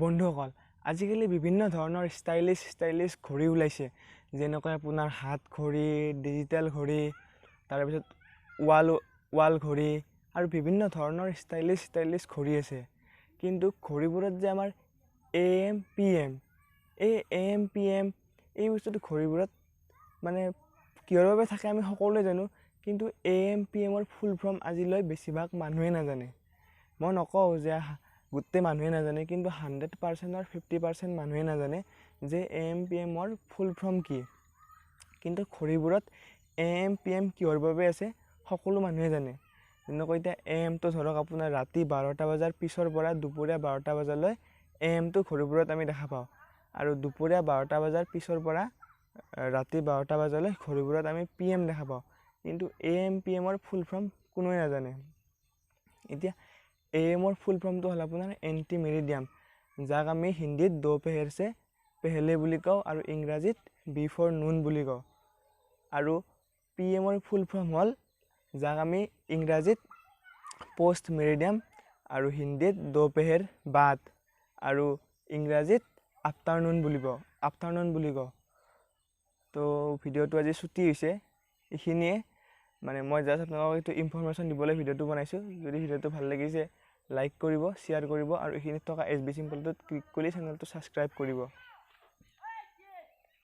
বন্ধুসকল আজিকালি বিভিন্ন ধৰণৰ ষ্টাইলিছ ঘড়ী ওলাইছে যেনেকৈ আপোনাৰ হাত ঘড়ী ডিজিটেল ঘড়ী তাৰপিছত ৱাল ঘড়ী আৰু বিভিন্ন ধৰণৰ ষ্টাইলিছ ঘড়ী আছে কিন্তু ঘড়ীবোৰত যে আমাৰ AM PM এই AM PM এই বস্তুটো ঘড়ীবোৰত মানে কিহৰ বাবে থাকে আমি সকলোৱে জানো কিন্তু AM PM ৰ ফুল ফৰ্ম আজিলৈ বেছিভাগ মানুহে নাজানে মই নকওঁ যে গোটেই মানুহে নাজানে কিন্তু 100% or 50% মানুহে নাজানে যে AM PM ৰ ফুল ফৰ্ম কি কিন্তু ঘড়ীবোৰত AM PM কিহৰ বাবে আছে সকলো মানুহে জানে যেনেকৈ এতিয়া AM তো ধৰক আপোনাৰ ৰাতি 12টা বজাৰ পিছৰ পৰা দুপৰীয়া 12টা বজালৈ AM তো ঘড়ীবোৰত আমি দেখা পাওঁ আৰু দুপৰীয়া 12টা বজাৰ পিছৰ পৰা ৰাতি 12টা বজালৈ ঘড়ীবোৰত আমি PM দেখা পাওঁ কিন্তু AM PM ৰ ফুল ফৰ্ম কোনোৱে নাজানে এতিয়া AM ৰ ফুল ফৰ্মটো হ'ল আপোনাৰ এন্টি মেৰিডিয়াম যাক আমি হিন্দীত दोपहर से पहले বুলি কওঁ আৰু ইংৰাজীত বিফৰ নুন বুলি কওঁ আৰু PM ৰ ফুল ফৰ্ম হ'ল যাক আমি ইংৰাজীত পোষ্ট মেৰিডিয়াম আৰু হিন্দীত दोपहर बाद আৰু ইংৰাজীত আফটাৰনুন বুলি কওঁ তো ভিডিওটো আজি ছুটি হৈছে এইখিনিয়ে মানে মই জাস্ট আপোনালোকক এইটো ইনফৰমেশ্যন দিবলৈ ভিডিওটো বনাইছোঁ যদি ভিডিওটো ভাল লাগিছে লাইক কৰিব শ্বেয়াৰ কৰিব আৰু এইখিনিত থকা SB চিম্বলটোত ক্লিক কৰি চেনেলটো সাবস্ক্ৰাইব কৰিব